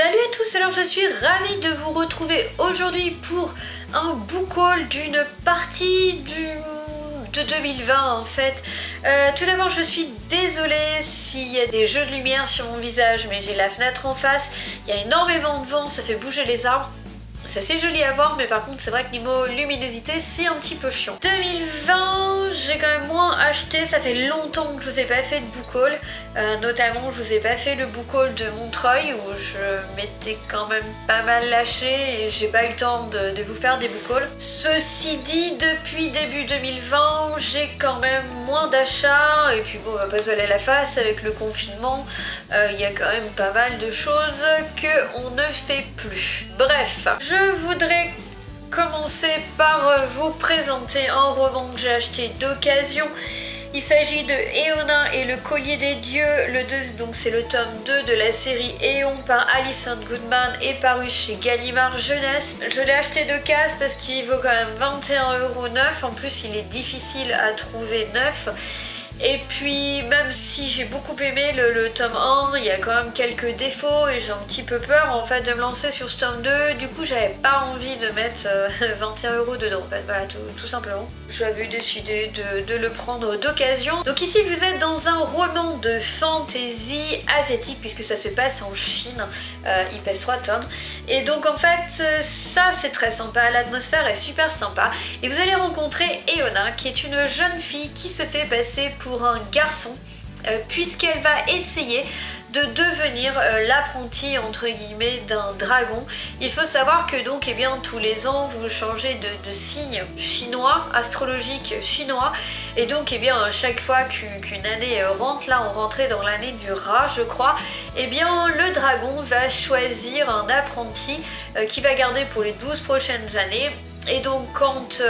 Salut à tous, alors je suis ravie de vous retrouver aujourd'hui pour un book haul d'une partie de 2020 en fait. Tout d'abord je suis désolée s'il y a des jeux de lumière sur mon visage, mais j'ai la fenêtre en face, il y a énormément de vent, ça fait bouger les arbres. C'est assez joli à voir, mais par contre c'est vrai que niveau luminosité c'est un petit peu chiant. 2020, j'ai quand même moins acheté, ça fait longtemps que je vous ai pas fait de book haul. Notamment je vous ai pas fait le book haul de Montreuil où je m'étais quand même pas mal lâché et j'ai pas eu le temps de vous faire des book hauls. Ceci dit, depuis début 2020 j'ai quand même moins d'achats et puis bon on va pas se voiler la face avec le confinement, il y a quand même pas mal de choses qu'on ne fait plus. Bref, je voudrais commencer par vous présenter un roman que j'ai acheté d'occasion. Il s'agit de Éonin et le collier des dieux, donc c'est le tome 2 de la série Éon par Alison Goodman et paru chez Gallimard Jeunesse. Je l'ai acheté de casse parce qu'il vaut quand même 21 € neuf, en plus il est difficile à trouver neuf. Et puis même si j'ai beaucoup aimé le tome 1, il y a quand même quelques défauts et j'ai un petit peu peur en fait de me lancer sur ce tome 2. Du coup j'avais pas envie de mettre 21 € dedans en fait, voilà tout simplement. J'avais décidé de le prendre d'occasion. Donc ici vous êtes dans un roman de fantasy asiatique puisque ça se passe en Chine, il pèse 3 tonnes. Et donc en fait ça c'est très sympa, l'atmosphère est super sympa. Et vous allez rencontrer Éonin qui est une jeune fille qui se fait passer pour un garçon puisqu'elle va essayer de devenir l'apprenti entre guillemets d'un dragon. Il faut savoir que donc eh bien tous les ans vous changez de signe chinois, astrologique chinois, et donc eh bien chaque fois qu'une année rentre, là on rentrait dans l'année du rat je crois, et bien le dragon va choisir un apprenti qui va garder pour les 12 prochaines années. Et donc quand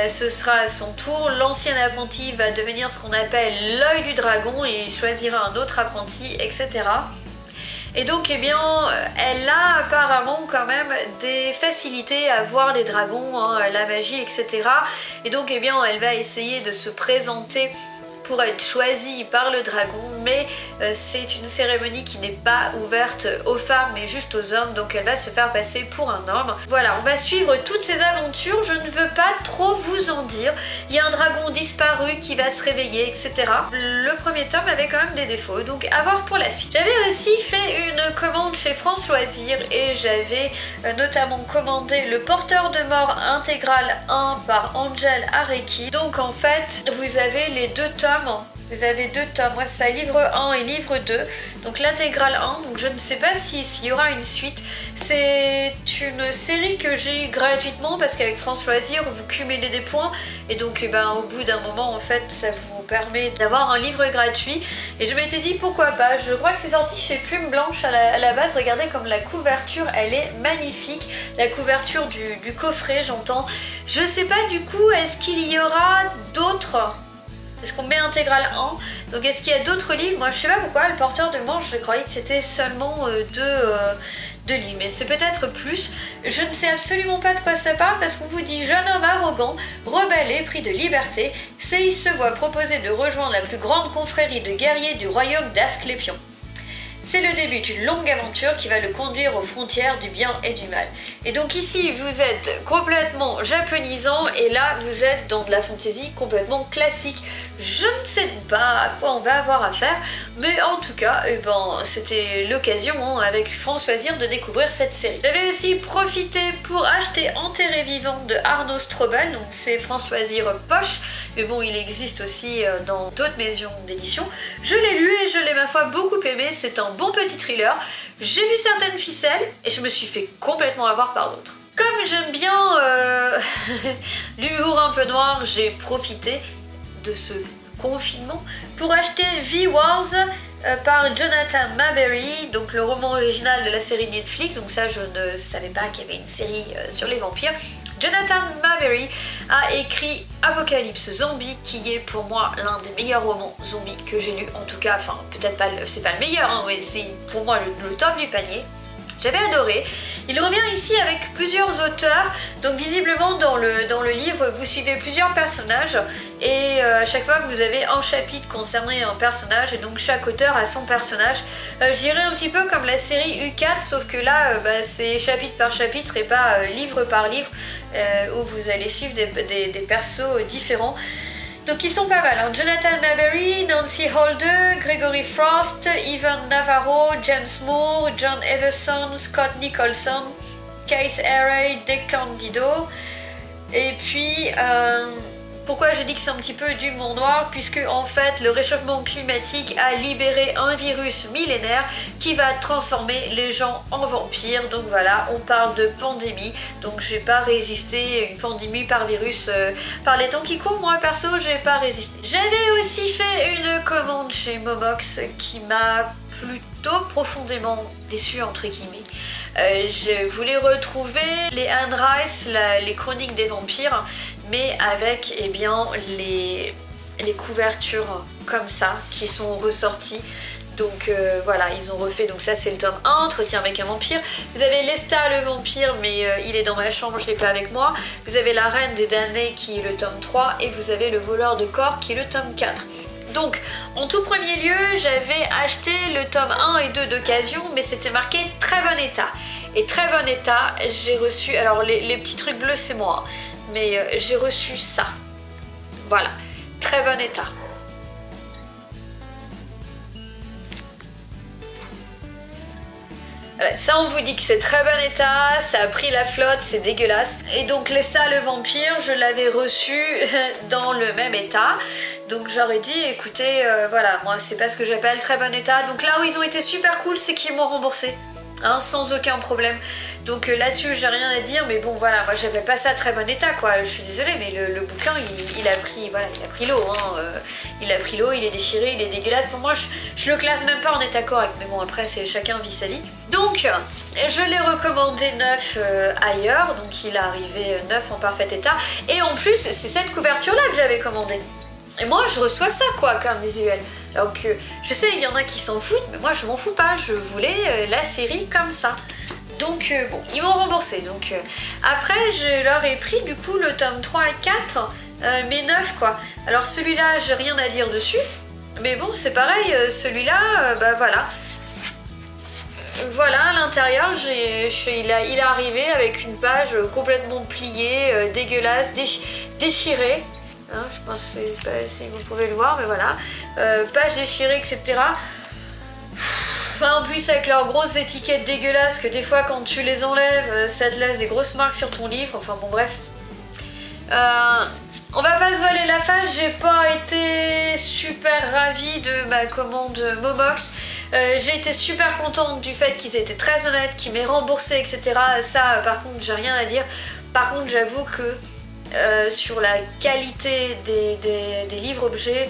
ce sera à son tour, l'ancien apprenti va devenir ce qu'on appelle l'œil du dragon et il choisira un autre apprenti, etc. Et donc eh bien elle a apparemment quand même des facilités à voir les dragons, hein, la magie, etc. Et donc eh bien elle va essayer de se présenter pour être choisie par le dragon, mais c'est une cérémonie qui n'est pas ouverte aux femmes mais juste aux hommes, donc elle va se faire passer pour un homme. Voilà, on va suivre toutes ces aventures, je ne veux pas trop vous en dire. Il y a un dragon disparu qui va se réveiller, etc. Le premier tome avait quand même des défauts, donc à voir pour la suite. J'avais aussi fait une commande chez France Loisirs et j'avais notamment commandé Le Porteur de Mort intégral 1 par Angel Areiki. Donc en fait, vous avez les deux tomes. Vous avez deux tomes, moi c'est livre 1 et livre 2, donc l'intégrale 1, donc je ne sais pas s'il y aura une suite. C'est une série que j'ai eu gratuitement parce qu'avec France Loisirs vous cumulez des points et donc au bout d'un moment en fait ça vous permet d'avoir un livre gratuit et je m'étais dit pourquoi pas. Je crois que c'est sorti chez Plume Blanche à la base, regardez comme la couverture elle est magnifique, la couverture du coffret j'entends. Je sais pas du coup, est-ce qu'il y aura d'autres? Est-ce qu'on met intégral 1? Donc est-ce qu'il y a d'autres livres? Moi je sais pas pourquoi, Le Porteur de Mort, je croyais que c'était seulement deux livres, mais c'est peut-être plus. Je ne sais absolument pas de quoi ça parle parce qu'on vous dit jeune homme arrogant, rebelle et pris de liberté, Sei se voit proposer de rejoindre la plus grande confrérie de guerriers du royaume d'Asclépion. C'est le début d'une longue aventure qui va le conduire aux frontières du bien et du mal. Et donc ici vous êtes complètement japonisant et là vous êtes dans de la fantasy complètement classique. Je ne sais pas à quoi on va avoir affaire, mais en tout cas c'était l'occasion avec France Loisirs de découvrir cette série. J'avais aussi profité pour acheter Enterré vivant de Arnaud Strobel, donc c'est France Loisirs poche, mais bon il existe aussi dans d'autres maisons d'édition. Je l'ai lu et je l'ai ma foi beaucoup aimé, c'est un bon petit thriller. J'ai vu certaines ficelles et je me suis fait complètement avoir par d'autres. Comme j'aime bien l'humour un peu noir, j'ai profité de ce confinement pour acheter V-Wars par Jonathan Maberry, donc le roman original de la série Netflix, donc ça je ne savais pas qu'il y avait une série sur les vampires. Jonathan Maberry a écrit Apocalypse Zombie qui est pour moi l'un des meilleurs romans zombies que j'ai lu, en tout cas, enfin peut-être pas, c'est pas le meilleur, hein, mais c'est pour moi le top du panier. J'avais adoré. Il revient ici avec plusieurs auteurs, donc visiblement dans le livre vous suivez plusieurs personnages et à chaque fois vous avez un chapitre concerné un personnage et donc chaque auteur a son personnage. Je dirais un petit peu comme la série U4 sauf que là c'est chapitre par chapitre et pas livre par livre où vous allez suivre des persos différents. Donc ils sont pas mal, hein. Jonathan Maberry, Nancy Holder, Gregory Frost, Ivan Navarro, James Moore, John Everson, Scott Nicholson, Case Aray, Dick Candido. Et puis, pourquoi je dis que c'est un petit peu d'humour noir? Puisque en fait, le réchauffement climatique a libéré un virus millénaire qui va transformer les gens en vampires. Donc voilà, on parle de pandémie. Donc j'ai pas résisté à une pandémie par virus par les temps qui courent. Moi perso, j'ai pas résisté. J'avais aussi fait une commande chez Momox qui m'a plutôt profondément déçue entre guillemets. Je voulais retrouver les Anne Rice, les chroniques des vampires, mais avec eh bien, les couvertures comme ça qui sont ressorties. Donc voilà, ils ont refait, donc ça c'est le tome 1, Entretien avec un vampire. Vous avez Lestat le vampire, mais il est dans ma chambre, je l'ai pas avec moi. Vous avez La Reine des damnés qui est le tome 3 et vous avez Le voleur de corps qui est le tome 4. Donc, en tout premier lieu, j'avais acheté le tome 1 et 2 d'occasion, mais c'était marqué très bon état. Et très bon état, j'ai reçu, alors les petits trucs bleus c'est moi, hein, mais j'ai reçu ça. Voilà, très bon état. Voilà, ça on vous dit que c'est très bon état, ça a pris la flotte, c'est dégueulasse. Et donc Lestat le vampire, je l'avais reçu dans le même état. Donc j'aurais dit écoutez, voilà, moi c'est pas ce que j'appelle très bon état. Donc là où ils ont été super cool, c'est qu'ils m'ont remboursé. Hein, sans aucun problème. Donc là-dessus j'ai rien à dire, mais bon voilà, moi j'avais pas ça à très bon état quoi, je suis désolée mais le bouquin il a pris voilà, il a pris l'eau, hein. Il a pris l'eau, il est déchiré, il est dégueulasse. Pour moi je le classe même pas en état correct, mais bon après c'est chacun vit sa vie. Donc je l'ai recommandé neuf ailleurs, donc il est arrivé neuf en parfait état, et en plus c'est cette couverture là que j'avais commandé. Et moi je reçois ça quoi comme visuel. Alors que je sais il y en a qui s'en foutent, mais moi je m'en fous pas, je voulais la série comme ça. Donc bon, ils m'ont remboursé. Donc après je leur ai pris du coup le tome 3 et 4, mais 9 quoi. Alors celui-là j'ai rien à dire dessus, mais bon c'est pareil, celui-là bah voilà. Voilà, à l'intérieur, il est arrivé avec une page complètement pliée, dégueulasse, déchirée. Hein, je pense que pas si vous pouvez le voir, mais voilà. Page déchirée, etc. En plus, avec leurs grosses étiquettes dégueulasses, que des fois, quand tu les enlèves, ça te laisse des grosses marques sur ton livre. Enfin bon, bref. On va pas se voiler la face, j'ai pas été super ravie de ma commande Momox. J'ai été super contente du fait qu'ils étaient très honnêtes, qu'ils m'aient remboursé, etc. Ça, par contre, j'ai rien à dire. Par contre, j'avoue que sur la qualité des livres objets,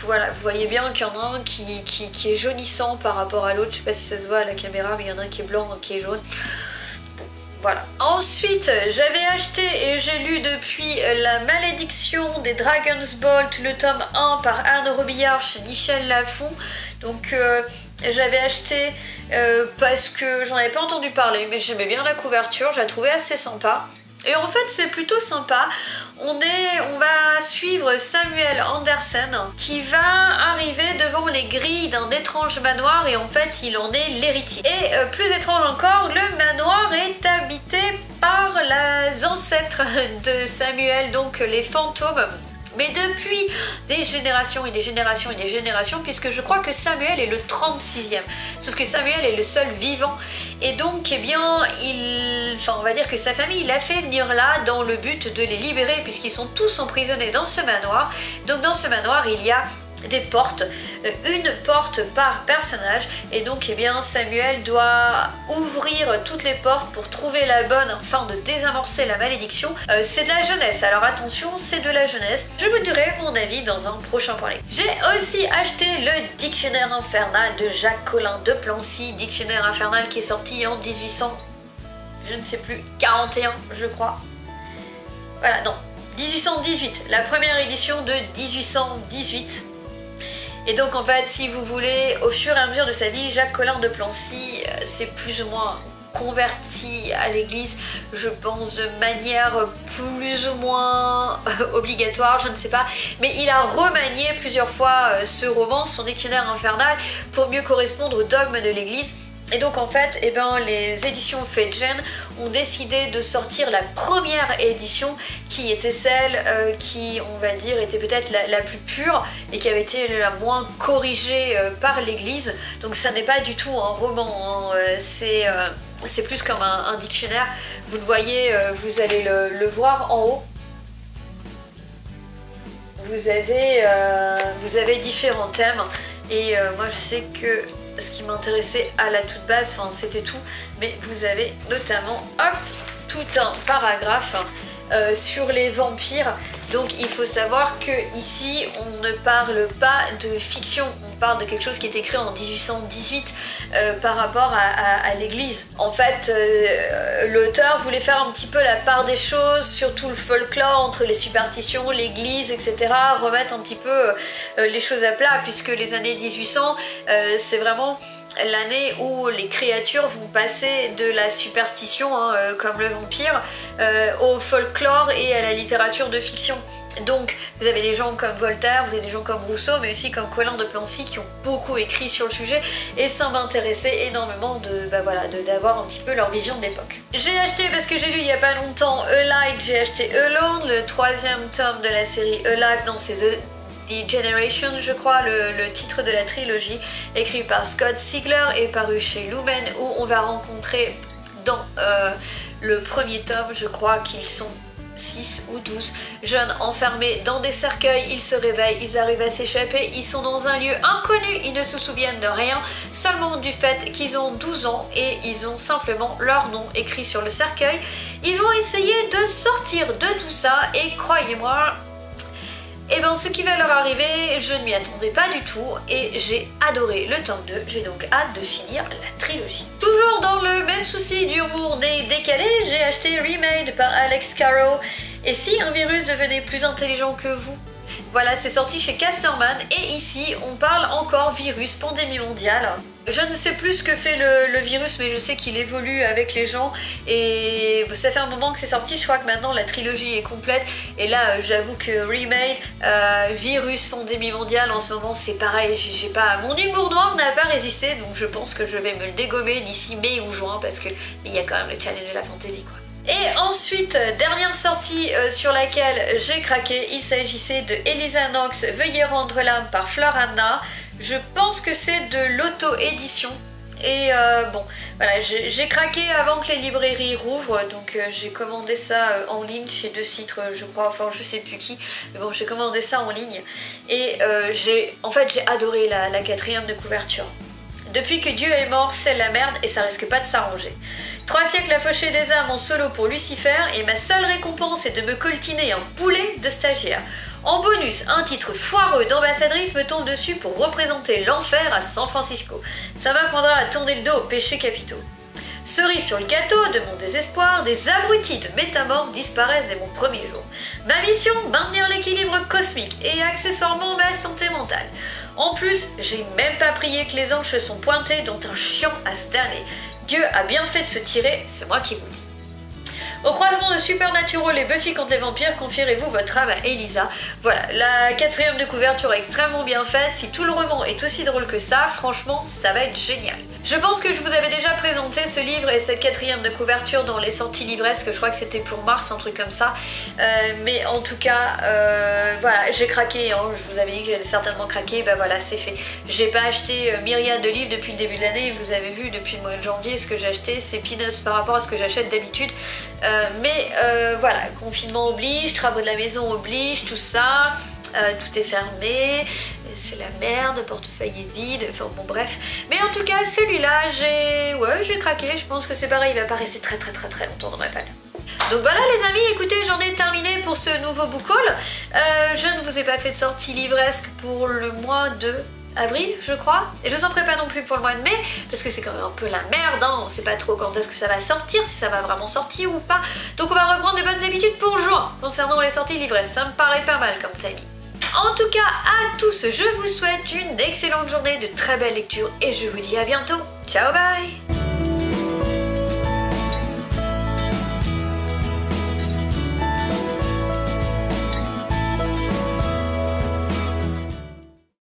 voilà, vous voyez bien qu'il y en a un qui est jaunissant par rapport à l'autre. Je sais pas si ça se voit à la caméra, mais il y en a un qui est blanc, un qui est jaune. Voilà. Ensuite, j'avais acheté et j'ai lu depuis La Malédiction des Dragon's Bolt, le tome 1 par Anne Robillard chez Michel Lafon. Donc j'avais acheté parce que j'en avais pas entendu parler, mais j'aimais bien la couverture, je la trouvais assez sympa. Et en fait c'est plutôt sympa, on va suivre Samuel Andersen qui va arriver devant les grilles d'un étrange manoir et en fait il en est l'héritier. Et plus étrange encore, le manoir est habité par les ancêtres de Samuel, donc les fantômes. Mais depuis des générations et des générations et des générations, puisque je crois que Samuel est le 36e. Sauf que Samuel est le seul vivant. Et donc, eh bien, on va dire que sa famille l'a fait venir là dans le but de les libérer, puisqu'ils sont tous emprisonnés dans ce manoir. Donc dans ce manoir, il y a des portes, une porte par personnage, et donc eh bien Samuel doit ouvrir toutes les portes pour trouver la bonne afin de désamorcer la malédiction. C'est de la jeunesse, alors attention, c'est de la jeunesse. Je vous dirai mon avis dans un prochain point. J'ai aussi acheté le Dictionnaire infernal de Jacques Collin de Plancy, Dictionnaire infernal qui est sorti en 1800, je ne sais plus, 41 je crois. Voilà, non, 1818, la première édition de 1818. Et donc en fait, si vous voulez, au fur et à mesure de sa vie, Jacques Collin de Plancy s'est plus ou moins converti à l'église, je pense de manière plus ou moins obligatoire, je ne sais pas, mais il a remanié plusieurs fois ce roman, son dictionnaire infernal, pour mieux correspondre au dogme de l'église. Et donc en fait, eh ben, les éditions Feigen ont décidé de sortir la première édition qui était celle qui, on va dire, était peut-être la plus pure et qui avait été la moins corrigée par l'église. Donc ça n'est pas du tout un roman, hein. C'est plus comme un dictionnaire. Vous le voyez, vous allez le voir en haut. Vous avez différents thèmes et moi je sais que ce qui m'intéressait à la toute base, enfin c'était tout, mais vous avez notamment, hop, tout un paragraphe sur les vampires. Donc il faut savoir que ici on ne parle pas de fiction, on parle de quelque chose qui est écrit en 1818 par rapport à l'église. En fait, l'auteur voulait faire un petit peu la part des choses sur tout le folklore entre les superstitions, l'église, etc. Remettre un petit peu les choses à plat, puisque les années 1800, c'est vraiment l'année où les créatures vont passer de la superstition, hein, comme le vampire, au folklore et à la littérature de fiction. Donc vous avez des gens comme Voltaire, vous avez des gens comme Rousseau, mais aussi comme Colin de Plancy qui ont beaucoup écrit sur le sujet, et ça m'intéressait énormément d'avoir un petit peu leur vision de l'époque. J'ai acheté, parce que j'ai lu il y a pas longtemps, A Light, j'ai acheté Alone, le 3e tome de la série A Light, non c'est The Generation, je crois, le titre de la trilogie, écrit par Scott Sigler et paru chez Lumen, où on va rencontrer dans le premier tome, je crois qu'ils sont 6 ou 12 jeunes enfermés dans des cercueils, ils se réveillent, ils arrivent à s'échapper, ils sont dans un lieu inconnu, ils ne se souviennent de rien, seulement du fait qu'ils ont 12 ans et ils ont simplement leur nom écrit sur le cercueil. Ils vont essayer de sortir de tout ça et croyez-moi, et bien ce qui va leur arriver, je ne m'y attendais pas du tout et j'ai adoré le tome 2, j'ai donc hâte de finir la trilogie. Toujours dans le même souci d'humour décalé, j'ai acheté Remade par Alex Carroll. Et si un virus devenait plus intelligent que vous? Voilà, c'est sorti chez Casterman et ici on parle encore virus, pandémie mondiale. Je ne sais plus ce que fait le virus, mais je sais qu'il évolue avec les gens et ça fait un moment que c'est sorti, je crois que maintenant la trilogie est complète et là j'avoue que Remade, virus, pandémie mondiale, en ce moment c'est pareil, j'ai pas, mon humour noir n'a pas résisté, donc je pense que je vais me le dégommer d'ici mai ou juin parce que il y a quand même le challenge de la fantasy quoi. Et ensuite, dernière sortie sur laquelle j'ai craqué, il s'agissait de Elisa Knox, Veuillez rendre l'âme par Florana. Je pense que c'est de l'auto-édition. Et bon, voilà, j'ai craqué avant que les librairies rouvrent, donc j'ai commandé ça en ligne chez deux sites, je crois, enfin je sais plus qui, mais bon j'ai commandé ça en ligne. Et en fait j'ai adoré la 4e de couverture. Depuis que Dieu est mort, c'est la merde et ça risque pas de s'arranger. 3 siècles à faucher des âmes en solo pour Lucifer et ma seule récompense est de me coltiner un poulet de stagiaire. En bonus, un titre foireux d'ambassadrice me tombe dessus pour représenter l'enfer à San Francisco. Ça m'apprendra à tourner le dos aux péchés capitaux. Cerise sur le gâteau de mon désespoir, des abrutis de métamorphes disparaissent dès mon premier jour. Ma mission, maintenir l'équilibre cosmique et accessoirement ma santé mentale. En plus, j'ai même pas prié que les anges se sont pointés, dont un chiant à se damner. Dieu a bien fait de se tirer, c'est moi qui vous le dis. Au croisement de Supernatural et Buffy contre les vampires, confierez-vous votre âme à Elisa. Voilà, la 4e de couverture est extrêmement bien faite. Si tout le roman est aussi drôle que ça, franchement, ça va être génial. Je pense que je vous avais déjà présenté ce livre et cette 4e de couverture dans les sorties livresques, je crois que c'était pour mars, un truc comme ça. Mais en tout cas, voilà, j'ai craqué, hein. Je vous avais dit que j'allais certainement craquer, bah voilà, c'est fait. J'ai pas acheté myriade de livres depuis le début de l'année, vous avez vu depuis le mois de janvier ce que j'ai acheté, c'est peanuts par rapport à ce que j'achète d'habitude. Mais voilà, confinement oblige, travaux de la maison oblige, tout ça, tout est fermé, c'est la merde, le portefeuille est vide, enfin bon bref. Mais en tout cas celui-là, j'ai craqué, je pense que c'est pareil, il va pas rester très longtemps dans ma palle. Donc voilà les amis, écoutez, j'en ai terminé pour ce nouveau book haul. Je ne vous ai pas fait de sortie livresque pour le mois de avril, je crois, et je vous en ferai pas non plus pour le mois de mai, parce que c'est quand même un peu la merde, hein. On sait pas trop quand est-ce que ça va sortir, si ça va vraiment sortir ou pas. Donc on va reprendre les bonnes habitudes pour juin, concernant les sorties livresques, ça me paraît pas mal comme timing. En tout cas, à tous, je vous souhaite une excellente journée, de très belles lectures, et je vous dis à bientôt. Ciao, bye!